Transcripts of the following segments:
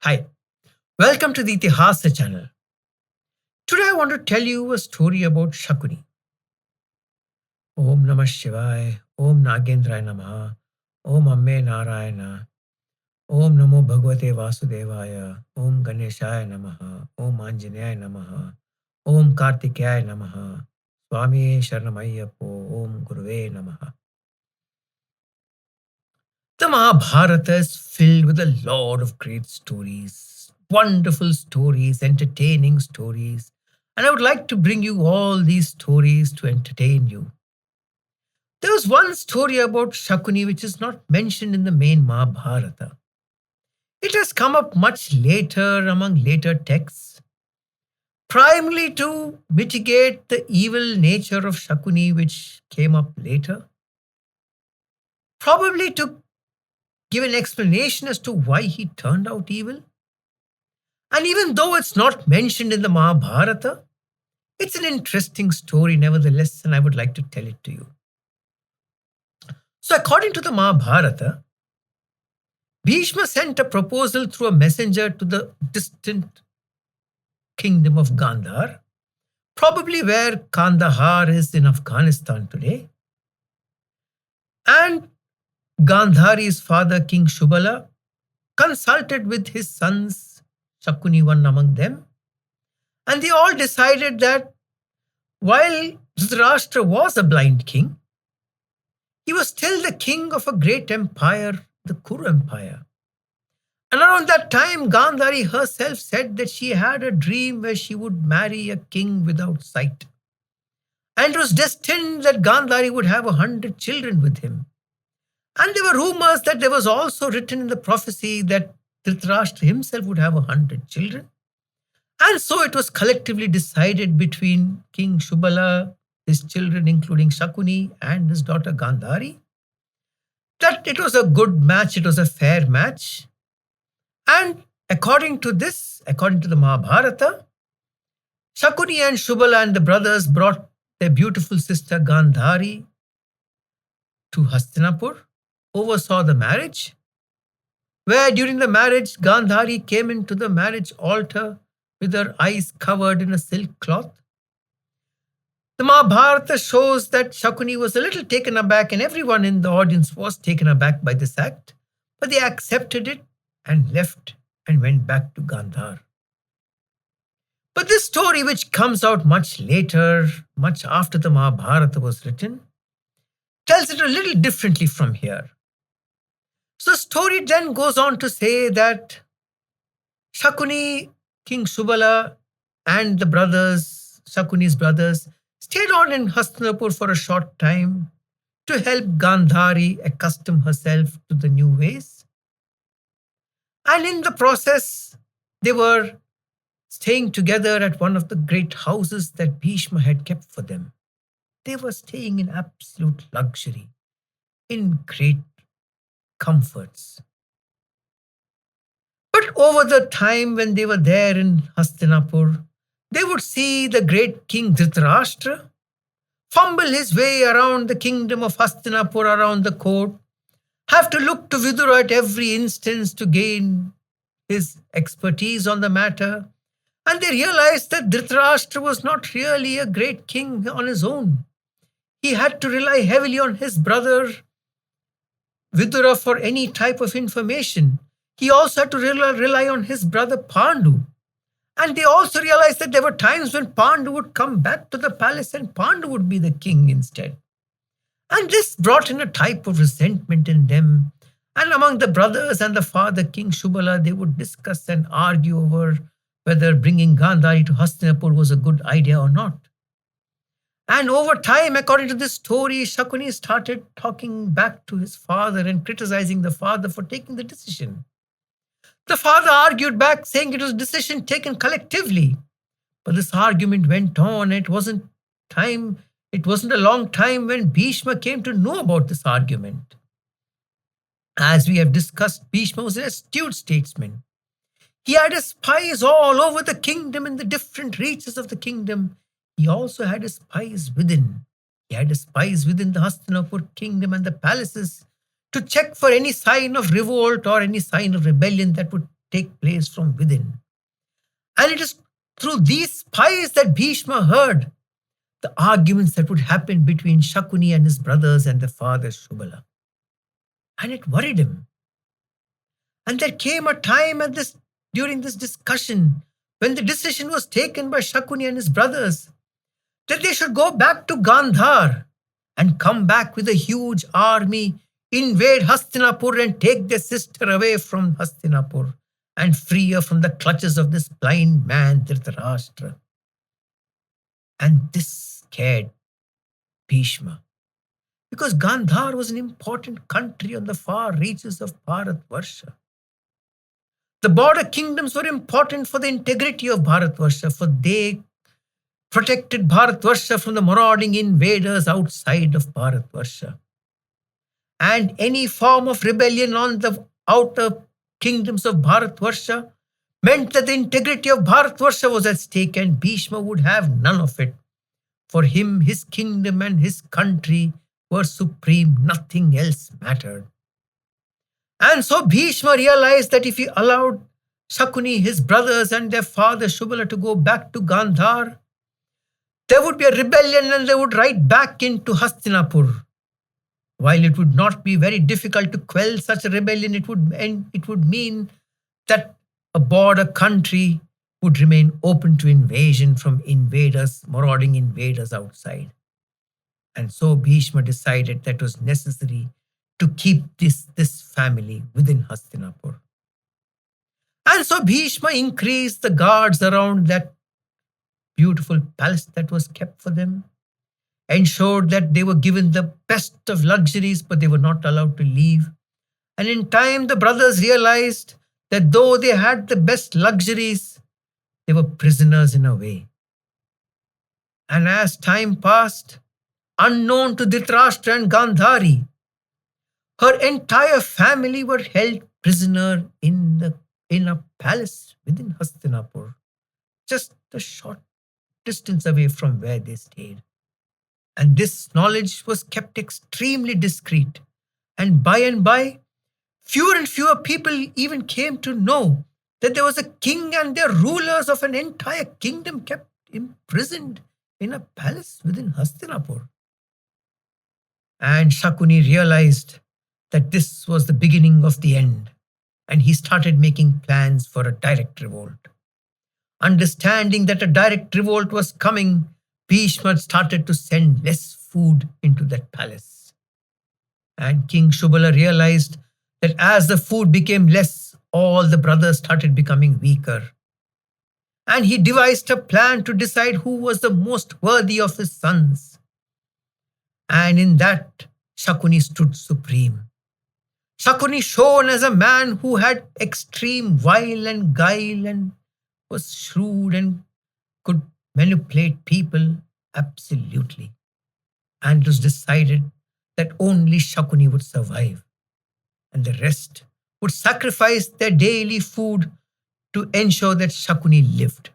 Hi, welcome to the Ithihasa channel. Today I want to tell you a story about Shakuni. Om Namah Shivaya, Om Nagendraya Namaha, Om Amme Narayana, Om Namo Bhagavate Vasudevaya, Om Ganeshaya Namaha, Om Anjaneyaya Namaha, Om Kartikaya Namaha, Swami Sharanamayyappo, Om Guruve Namaha. The Mahabharata is filled with a lot of great stories, wonderful stories, entertaining stories, and I would like to bring you all these stories to entertain you. There was one story about Shakuni which is not mentioned in the main Mahabharata. It has come up much later among later texts, primarily to mitigate the evil nature of Shakuni which came up later, probably to give an explanation as to why he turned out evil. And even though it's not mentioned in the Mahabharata, it's an interesting story nevertheless, and I would like to tell it to you. So, according to the Mahabharata, Bheeshma sent a proposal through a messenger to the distant kingdom of Gandhar, probably where Kandahar is in Afghanistan today. And Gandhari's father, King Shubala, consulted with his sons, Shakuni one among them, and they all decided that while Dhritarashtra was a blind king, he was still the king of a great empire, the Kuru Empire. And around that time, Gandhari herself said that she had a dream where she would marry a king without sight. And it was destined that Gandhari would have 100 children with him. And there were rumors that there was also written in the prophecy that Dhritarashtra himself would have 100 children. And so it was collectively decided between King Shubala, his children including Shakuni and his daughter Gandhari, that it was a good match, it was a fair match. And according to the Mahabharata, Shakuni and Shubala and the brothers brought their beautiful sister Gandhari to Hastinapur, oversaw the marriage, where during the marriage, Gandhari came into the marriage altar with her eyes covered in a silk cloth. The Mahabharata shows that Shakuni was a little taken aback, and everyone in the audience was taken aback by this act, but they accepted it and left and went back to Gandhar. But this story, which comes out much later, much after the Mahabharata was written, tells it a little differently from here. So the story then goes on to say that Shakuni, King Shubala, and the brothers, Shakuni's brothers, stayed on in Hastinapur for a short time to help Gandhari accustom herself to the new ways. And in the process, they were staying together at one of the great houses that Bheeshma had kept for them. They were staying in absolute luxury, in great comforts. But over the time when they were there in Hastinapur, they would see the great king Dhritarashtra fumble his way around the kingdom of Hastinapur, around the court, have to look to Vidura at every instance to gain his expertise on the matter. And they realized that Dhritarashtra was not really a great king on his own. He had to rely heavily on his brother Vidura for any type of information. He also had to rely on his brother Pandu. And they also realized that there were times when Pandu would come back to the palace and Pandu would be the king instead. And this brought in a type of resentment in them. And among the brothers and the father, King Shubala, they would discuss and argue over whether bringing Gandhari to Hastinapur was a good idea or not. And over time, according to this story, Shakuni started talking back to his father and criticizing the father for taking the decision. The father argued back, saying it was a decision taken collectively. But this argument went on. It wasn't a long time when Bheeshma came to know about this argument. As we have discussed, Bheeshma was an astute statesman. He had his spies all over the kingdom, in the different reaches of the kingdom. He also had his spies within. He had his spies within the Hastinapur kingdom and the palaces to check for any sign of revolt or any sign of rebellion that would take place from within. And it is through these spies that Bhishma heard the arguments that would happen between Shakuni and his brothers and their father Shubala. And it worried him. And there came a time during this discussion when the decision was taken by Shakuni and his brothers that they should go back to Gandhar and come back with a huge army, invade Hastinapur and take their sister away from Hastinapur and free her from the clutches of this blind man Dhritarashtra. And this scared Bhishma, because Gandhar was an important country on the far reaches of Bharatvarsha. The border kingdoms were important for the integrity of Bharatvarsha, for they protected Bharatvarsha from the marauding invaders outside of Bharatvarsha. And any form of rebellion on the outer kingdoms of Bharatvarsha meant that the integrity of Bharatvarsha was at stake, and Bhishma would have none of it. For him, his kingdom and his country were supreme, nothing else mattered. And so Bhishma realized that if he allowed Shakuni, his brothers, and their father Shubala to go back to Gandhar, there would be a rebellion and they would ride back into Hastinapur. While it would not be very difficult to quell such a rebellion, it would mean that a border country would remain open to invasion from marauding invaders outside. And so Bhishma decided that it was necessary to keep this family within Hastinapur. And so Bhishma increased the guards around that beautiful palace that was kept for them, ensured that they were given the best of luxuries, but they were not allowed to leave. And in time, the brothers realized that though they had the best luxuries, they were prisoners in a way. And as time passed, unknown to Dhritarashtra and Gandhari, her entire family were held prisoner in a palace within Hastinapur, just a short distance away from where they stayed. And this knowledge was kept extremely discreet. And by, fewer and fewer people even came to know that there was a king and their rulers of an entire kingdom kept imprisoned in a palace within Hastinapur. And Shakuni realized that this was the beginning of the end, and he started making plans for a direct revolt. Understanding that a direct revolt was coming, Bhishma started to send less food into that palace. And King Shubala realized that as the food became less, all the brothers started becoming weaker. And he devised a plan to decide who was the most worthy of his sons. And in that, Shakuni stood supreme. Shakuni shone as a man who had extreme wile and guile and was shrewd and could manipulate people absolutely. And it was decided that only Shakuni would survive, and the rest would sacrifice their daily food to ensure that Shakuni lived.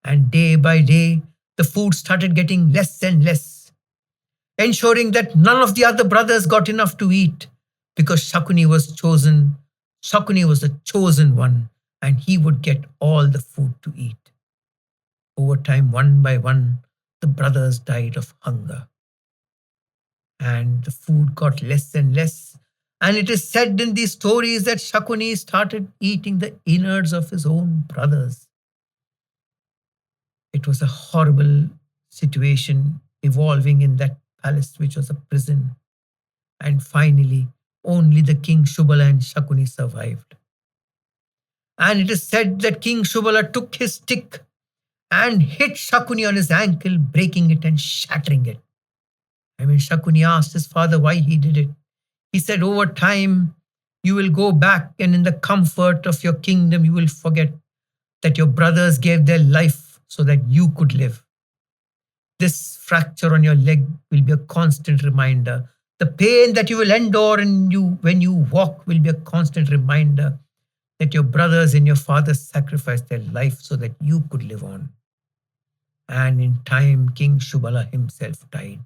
And day by day, the food started getting less and less, ensuring that none of the other brothers got enough to eat, because Shakuni was the chosen one, and he would get all the food to eat. Over time, one by one, the brothers died of hunger. And the food got less and less. And it is said in these stories that Shakuni started eating the innards of his own brothers. It was a horrible situation evolving in that palace, which was a prison. And finally, only the King Shubala and Shakuni survived. And it is said that King Shubala took his stick and hit Shakuni on his ankle, breaking it and shattering it. And when Shakuni asked his father why he did it, he said, over time, you will go back, and in the comfort of your kingdom, you will forget that your brothers gave their life so that you could live. This fracture on your leg will be a constant reminder. The pain that you will endure when you walk will be a constant reminder that your brothers and your father sacrificed their life so that you could live on. And in time, King Shubala himself died.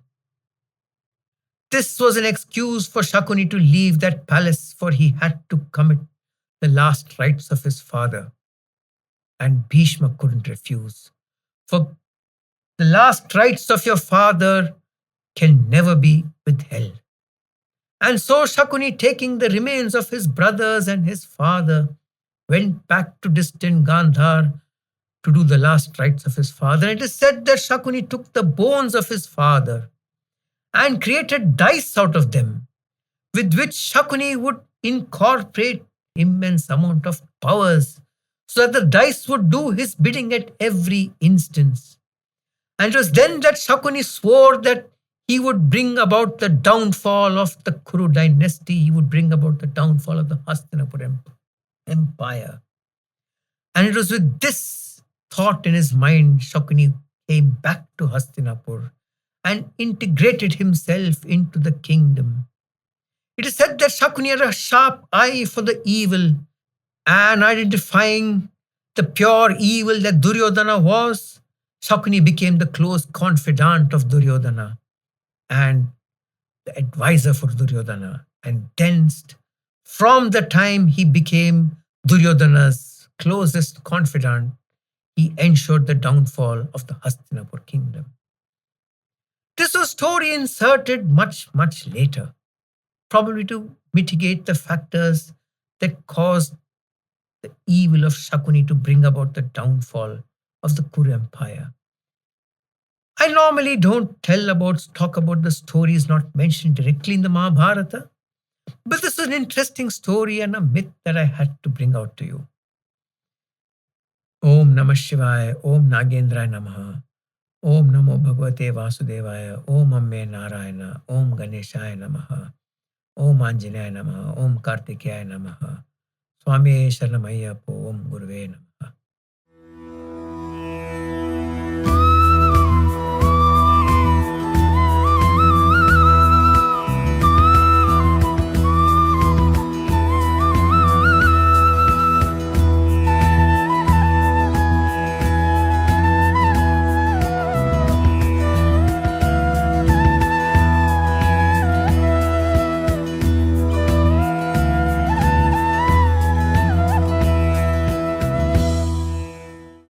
This was an excuse for Shakuni to leave that palace, for he had to commit the last rites of his father, and Bheeshma couldn't refuse. For the last rites of your father can never be withheld. And so Shakuni, taking the remains of his brothers and his father, went back to distant Gandhar to do the last rites of his father. It is said that Shakuni took the bones of his father and created dice out of them, with which Shakuni would incorporate immense amount of powers so that the dice would do his bidding at every instance. And it was then that Shakuni swore that he would bring about the downfall of the Kuru dynasty, he would bring about the downfall of the Hastinapur empire. And it was with this thought in his mind, Shakuni came back to Hastinapur and integrated himself into the kingdom. It is said that Shakuni had a sharp eye for the evil, and identifying the pure evil that Duryodhana was, Shakuni became the close confidant of Duryodhana and the advisor for Duryodhana. And thence, from the time he became Duryodhana's closest confidant, he ensured the downfall of the Hastinapur kingdom. This was a story inserted much later, probably to mitigate the factors that caused the evil of Shakuni to bring about the downfall of the Kuru Empire. I normally don't talk about the stories not mentioned directly in the Mahabharata, but this is an interesting story and a myth that I had to bring out to you. Om Namah Shivaya, Om Nagendraya Namaha, Om Namo Bhagavate Vasudevaya, Om Amme Narayana, Om Ganeshaya Namaha, Om Anjanaya Namaha, Om Kartikaya Namaha, Swami Sharanam Ayappa, Om Guruve Namaha.